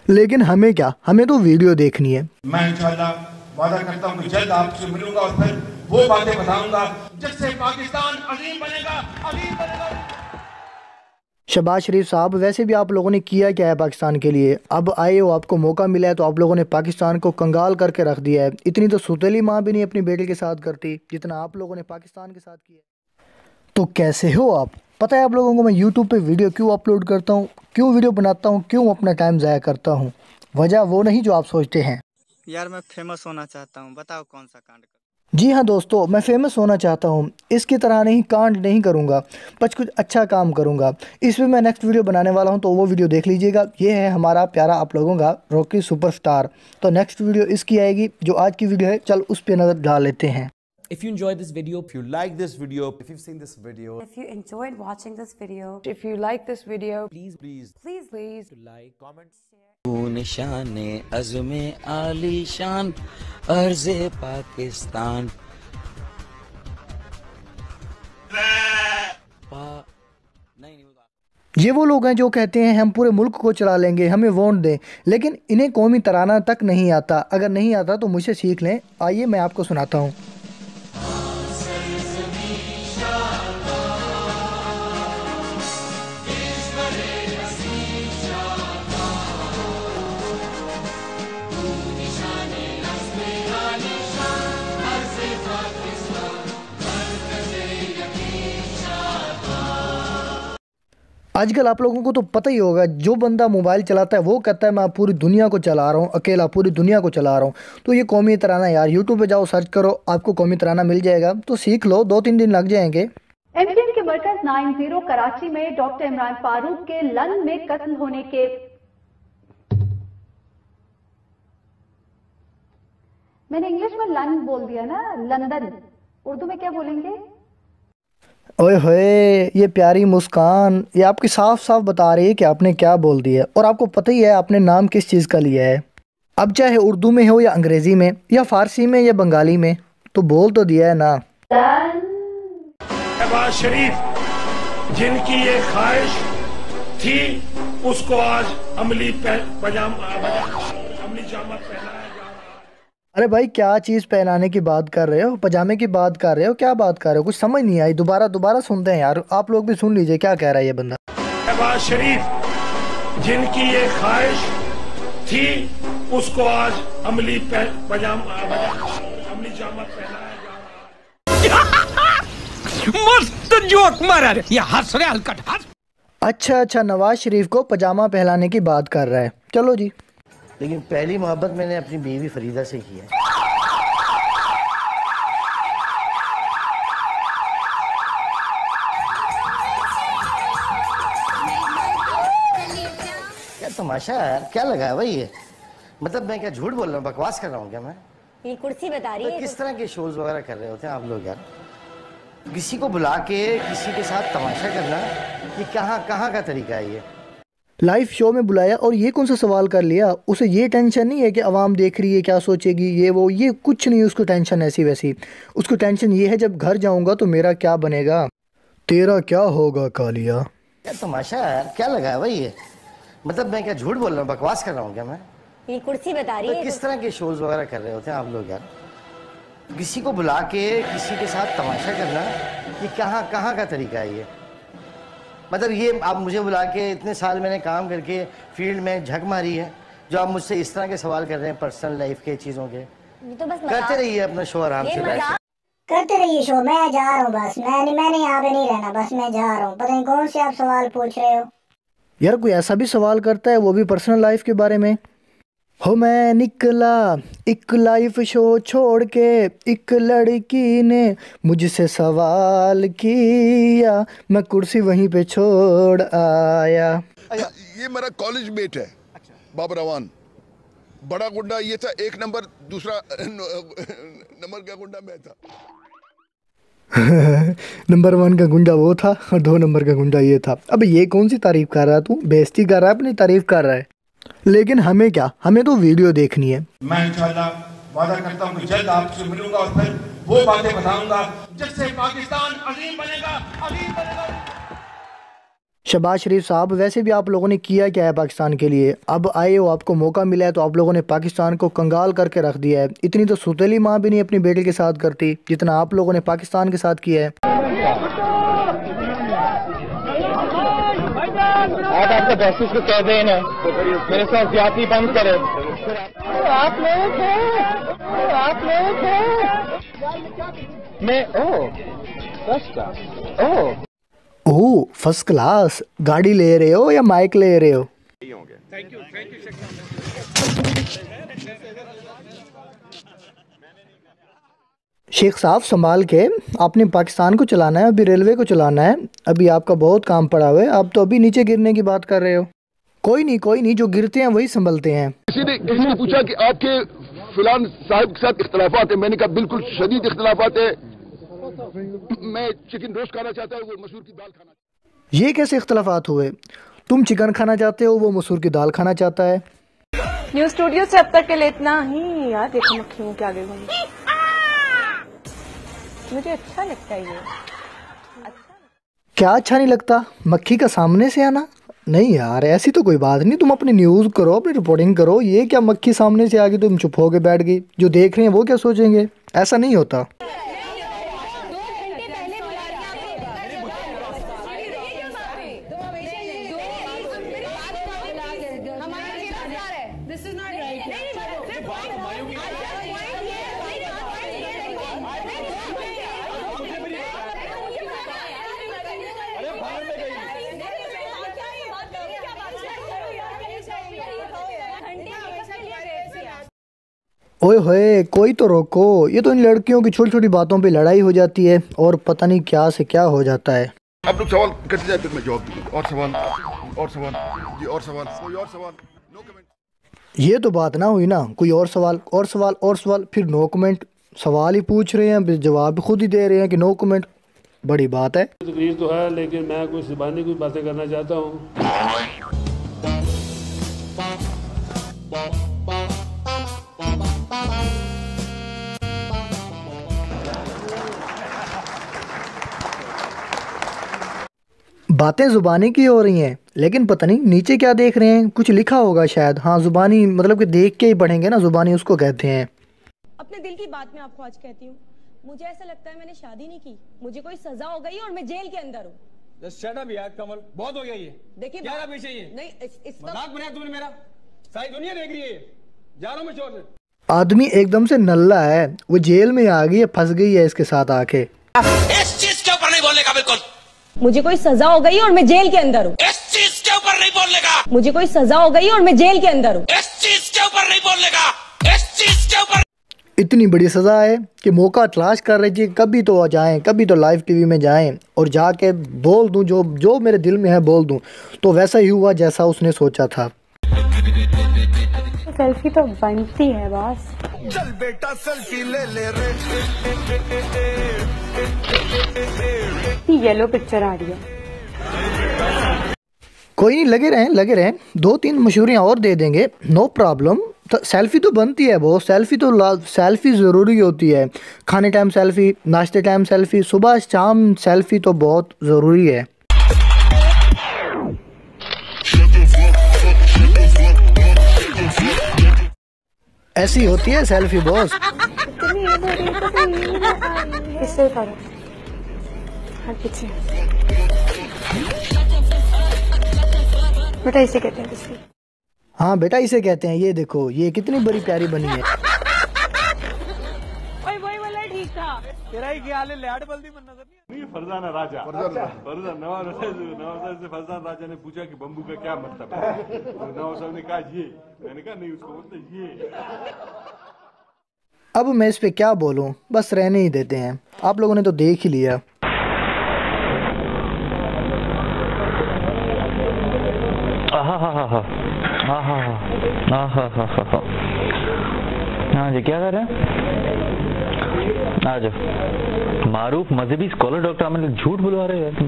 लेकिन हमें क्या, हमें तो वीडियो देखनी है। मैं इंशाल्लाह वादा करता हूँ कि जल्द आपसे मिलूंगा और फिर वो बातें बताऊंगा जिससे पाकिस्तान अजीम बनेगा, अजीम बनेगा। शहबाज शरीफ साहब, वैसे भी आप लोगों ने किया क्या है पाकिस्तान के लिए? अब आए हो, आपको मौका मिला है तो आप लोगों ने पाकिस्तान को कंगाल करके रख दिया है। इतनी तो सुतेली माँ भी नहीं अपनी बेटे के साथ करती जितना आप लोगों ने पाकिस्तान के साथ किया। तो कैसे हो आप? पता है आप लोगों को मैं यूट्यूब पे वीडियो क्यों अपलोड करता हूँ, क्यों वीडियो बनाता हूँ, क्यों अपना टाइम ज़ाया करता हूँ? वजह वो नहीं जो आप सोचते हैं। यार मैं फेमस होना चाहता हूँ, बताओ कौन सा कांड कर। जी हाँ दोस्तों, मैं फेमस होना चाहता हूँ। इसकी तरह नहीं, कांड नहीं करूँगा, बस कुछ अच्छा काम करूँगा। इस पर मैं नेक्स्ट वीडियो बनाने वाला हूँ, तो वो वीडियो देख लीजिएगा। ये है हमारा प्यारा आप लोगों का रॉकी सुपरस्टार। तो नेक्स्ट वीडियो इसकी आएगी, जो आज की वीडियो है। चल उस पर नज़र डाल लेते हैं। If you enjoyed this video, If you like this video, if you've seen this video, If you enjoyed watching this video, if you like this video, please like, comment. निशाने अज़्मे आलीशान अर्ज़े पाकिस्तान नहीं ये वो लोग हैं जो कहते हैं हम पूरे मुल्क को चला लेंगे, हमें वोट दें, लेकिन इन्हें कौमी तराना तक नहीं आता। अगर नहीं आता तो मुझसे सीख लें। आइए मैं आपको सुनाता हूँ। आजकल आप लोगों को तो पता ही होगा, जो बंदा मोबाइल चलाता है वो कहता है मैं पूरी दुनिया को चला रहा हूँ, अकेला पूरी दुनिया को चला रहा हूँ। तो ये कौमी तराना यार, यूट्यूब पे जाओ सर्च करो, आपको कौमी तराना मिल जाएगा। तो सीख लो, 2-3 दिन लग जाएंगे। एमसीएम के मरकज 90 कराची में डॉक्टर इमरान फारूक के लन में कत्ल होने के मैंने इंग्लिश में लन बोल दिया ना, लंदन। उर्दू में क्या बोलेंगे? ओए होए, ये प्यारी मुस्कान, ये आपकी साफ साफ बता रही है कि आपने क्या बोल दिया। और आपको पता ही है आपने नाम किस चीज़ का लिया है। अब चाहे उर्दू में हो या अंग्रेज़ी में या फ़ारसी में या बंगाली में, तो बोल तो दिया है ना। शहबाज शरीफ जिनकी ये ख्वाहिश थी, उसको आज अमली जामा पहनाया। अरे भाई, क्या चीज़ पहनाने की बात कर रहे हो? पजामे की बात कर रहे हो? क्या बात कर रहे हो? कुछ समझ नहीं आई। दोबारा सुनते हैं यार, आप लोग भी सुन लीजिए क्या कह रहा है ये बंदा। शहबाज शरीफ जिनकी ये ख्वाहिश थी, उसको आज अमली जामा पहनाया जा रहा है। मस्त जोक मारा रे, ये हंस रहे हलकट हंस। अच्छा, नवाज शरीफ को पजामा पहनाने की बात कर रहा है। चलो जी। लेकिन पहली मोहब्बत मैंने अपनी बीवी फरीदा से की है। क्या तमाशा है यार, क्या लगा है भाई ये? मतलब मैं क्या झूठ बोल रहा हूँ, बकवास कर रहा हूँ क्या मैं? ये कुर्सी बता रही है। तो किस तरह के शोज वगैरह कर रहे होते हैं आप लोग यार? किसी को बुला के किसी के साथ तमाशा करना, ये कहाँ का तरीका है ये? लाइव शो में बुलाया और ये कौन सा सवाल कर लिया? उसे ये टेंशन नहीं है कि आवाम देख रही है, क्या सोचेगी, ये वो, ये कुछ नहीं। उसको टेंशन ऐसी वैसी, उसको टेंशन ये है जब घर जाऊंगा तो मेरा क्या बनेगा, तेरा क्या होगा कालिया। क्या तमाशा है यार, क्या लगा है भाई ये? मतलब मैं क्या झूठ बोल रहा हूँ, बकवास कर रहा हूँ क्या मैं? ये कुर्सी बता रही है। तो किस तरह के शोज वगैरह कर रहे होते हैं आप लोग यार? किसी को बुला के किसी के साथ तमाशा करना, ये कहाँ का तरीका है ये? मतलब ये आप मुझे बुला के, इतने साल मैंने काम करके फील्ड में झक मारी है, जो आप मुझसे इस तरह के सवाल कर रहे हैं पर्सनल लाइफ के चीज़ों के। तो बस करते रहिए अपना शो आराम से बैठ के। करते रहिए शो, मैं जा रहा हूँ बस। मैंने यहाँ पे नहीं रहना, बस मैं जा रहा हूँ। पता नहीं कौन से आप सवाल पूछ रहे हो यार। कोई ऐसा भी सवाल करता है, वो भी पर्सनल लाइफ के बारे में। हो मैं निकला एक लाइव शो छोड़ के, एक लड़की ने मुझसे सवाल किया, मैं कुर्सी वहीं पे छोड़ आया। ये मेरा कॉलेज मेट है। बाबर अवान, बड़ा गुंडा ये था, 1 नंबर, दूसरा नंबर का गुंडा मैं था। नंबर 1 का गुंडा वो था और 2 नंबर का गुंडा ये था। अब ये कौन सी तारीफ कर रहा है तू? बेइज्जती कर रहा है अपनी, तारीफ कर रहा है। लेकिन हमें क्या, हमें तो वीडियो देखनी है। मैं इंशाल्लाह वादा करता हूँ कि जल्द आपसे मिलूंगा और फिर वो बातें बताऊंगा जिससे पाकिस्तान अजीम बनेगा, अजीम बनेगा। शहबाज शरीफ साहब, वैसे भी आप लोगों ने किया क्या है पाकिस्तान के लिए? अब आए हो, आपको मौका मिला है तो आप लोगों ने पाकिस्तान को कंगाल करके रख दिया है। इतनी तो सुतेली माँ भी नहीं अपनी बेटे के साथ करती जितना आप लोगों ने पाकिस्तान के साथ किया है। आज आपके बॉसेस को कह देना मेरे साथ ज्यादती बंद करे। आप लोग मैं फर्स्ट क्लास गाड़ी ले रहे हो या माइक ले रहे हो? थैंक यू शेख साहब, संभाल के, आपने पाकिस्तान को चलाना है, अभी रेलवे को चलाना है, अभी आपका बहुत काम पड़ा हुआ है। आप तो अभी नीचे गिरने की बात कर रहे हो। कोई नहीं, जो गिरते हैं वही संभलते हैं। किसी ने पूछा कि आपके फिलान साहब के साथ इख्तलाफात है, मैंने कहा बिल्कुल शदीद इख्तलाफात है, मैं चिकन रोस्ट खाना चाहता हूँ, वो मसूर की दाल खाना। ये कैसे इख्तलाफात हुए? तुम चिकन खाना चाहते हो, वो मसूर की दाल खाना चाहता है। न्यूज स्टूडियो से अब तक के लिए इतना ही। यार देखो मक्खियों के आगे घूमी, मुझे अच्छा लगता है ये। क्या अच्छा नहीं लगता? मक्खी का सामने से आना? नहीं यार, ऐसी तो कोई बात नहीं। तुम अपनी न्यूज़ करो, अपनी रिपोर्टिंग करो। ये क्या मक्खी सामने से आ गई, तुम चुप हो के बैठ गई? जो देख रहे हैं वो क्या सोचेंगे? ऐसा नहीं होता। ओए होए, कोई तो रोको। ये तो इन लड़कियों की छोटी छोटी बातों पे लड़ाई हो जाती है और पता नहीं क्या से क्या हो जाता है। आप लोग सवाल करते जाए फिर मैं जवाब दूंगा। और सवाल जी, और सवाल, कोई और सवाल? No comment. ये तो बात ना हुई ना, कोई और सवाल, फिर नो कमेंट। सवाल ही पूछ रहे हैं, जवाब भी खुद ही दे रहे हैं कि नो कमेंट। बड़ी बात है। तकरीर तो है, लेकिन मैं कुछ ज़बानी कुछ बातें करना चाहता हूँ। बातें जुबानी की हो रही हैं, लेकिन पता नहीं नीचे क्या देख रहे हैं। कुछ लिखा होगा शायद। हाँ, जुबानी मतलब कि देख के ही पढ़ेंगे ना, जुबानी उसको कहते हैं। अपने दिल की बात मैं आपको आज कहती हूँ, मुझे ऐसा लगता है मैंने शादी नहीं की, मुझे कोई सजा हो गई और मैं जेल के अंदर हूँ। Just shut up यार कमल, बहुत हो गया ये। देखिए क्या पीछे ये? नहीं, मजाक बनाया तुमने मेरा, सारी दुनिया देख रही है। जा रहा हूँ मैं शोर से। आदमी एकदम से नल्ला है, वो जेल में आ गई है, फंस गई है इसके साथ आके। इस चीज के ऊपर नहीं बोलने का बिल्कुल। मुझे कोई सजा हो गई और मैं जेल के अंदर हूँ। इस चीज के ऊपर नहीं बोलने का। मुझे कोई सजा हो गई और मैं जेल के अंदर हूँ। इस चीज के ऊपर नहीं बोलने का। इस चीज के ऊपर। इतनी बड़ी सजा है कि मौका तलाश कर रही थी, कभी तो जाएं, कभी तो लाइव टीवी में जाएं और जाके बोल दूं जो मेरे दिल में है बोल दूं। तो वैसा ही हुआ जैसा उसने सोचा था। सेल्फी तो बनती है बॉस। चल बेटा सेल्फी ले रे। येलो पिक्चर आ रही है। कोई नहीं, लगे रहें 2-3 मशहूरियाँ और दे देंगे, नो प्रॉब्लम। तो सेल्फी तो बनती है वो, सेल्फी ज़रूरी होती है। खाने टाइम सेल्फी, नाश्ते टाइम सेल्फी, सुबह शाम सेल्फी तो बहुत ज़रूरी है। ऐसी होती है सेल्फी बॉस। इससे करो पीछे बेटा, इसे कहते हैं इसलिए। हाँ बेटा, इसे कहते हैं। ये देखो, ये कितनी बड़ी प्यारी बनी है। वही वाला ठीक था। तेरा ही ख्याल है, लैड बल्दी में नजर नहीं। फरजाना राजा, नवाब से फरजान राजा ने पूछा कि बम्बू का क्या मतलब है। नवाब साहब ने कहा ये, मैंने कहा नहीं, उसको मतलब ये। अब मैं इस पे क्या बोलूं, बस रहने ही देते हैं। आप लोगों ने तो देख ही लिया। हाँ जी, क्या कर रहे हैं? आ जाओ। मारूफ मजहबी स्कॉलर डॉक्टर अमन झूठ बुलवा रहे हैं तुम।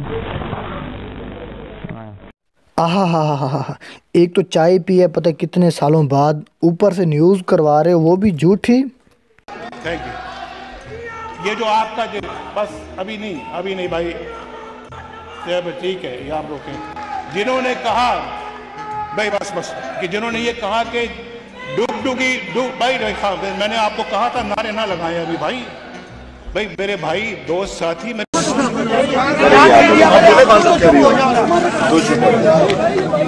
आहा, एक तो चाय पी है पता कितने सालों बाद, ऊपर से न्यूज़ करवा रहे हो, वो भी झूठी। Thank you. ये जो आपका जो बस अभी नहीं भाई, ठीक है, ये आप रोकें। जिन्होंने कहा भाई बस कि जिन्होंने ये कहा कि डुगडुगी भाई रेखा, मैंने आपको कहा था नारे ना लगाए अभी भाई मेरे भाई दोस्त साथी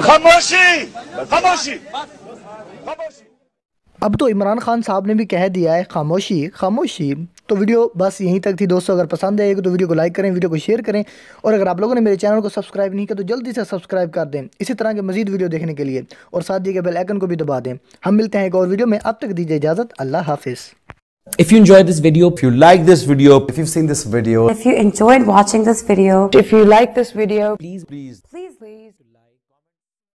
खामोशी खामोशी। अब तो इमरान खान साहब ने भी कह दिया है खामोशी खामोशी। तो वीडियो बस यहीं तक थी दोस्तों। अगर पसंद आएगी तो वीडियो को लाइक करें, वीडियो को शेयर करें, और अगर आप लोगों ने मेरे चैनल को सब्सक्राइब नहीं किया तो जल्दी से सब्सक्राइब कर दें इसी तरह के मजीद वीडियो देखने के लिए, और साथ दिए गए बेल आइकन को भी दबा दें। हम मिलते हैं एक और वीडियो में, अब तक दीजिए इजाज़त। अल्लाह हाफिज़। If you enjoyed this video, If you like this video, if you've seen this video, If you enjoyed watching this video, If you like this video, please please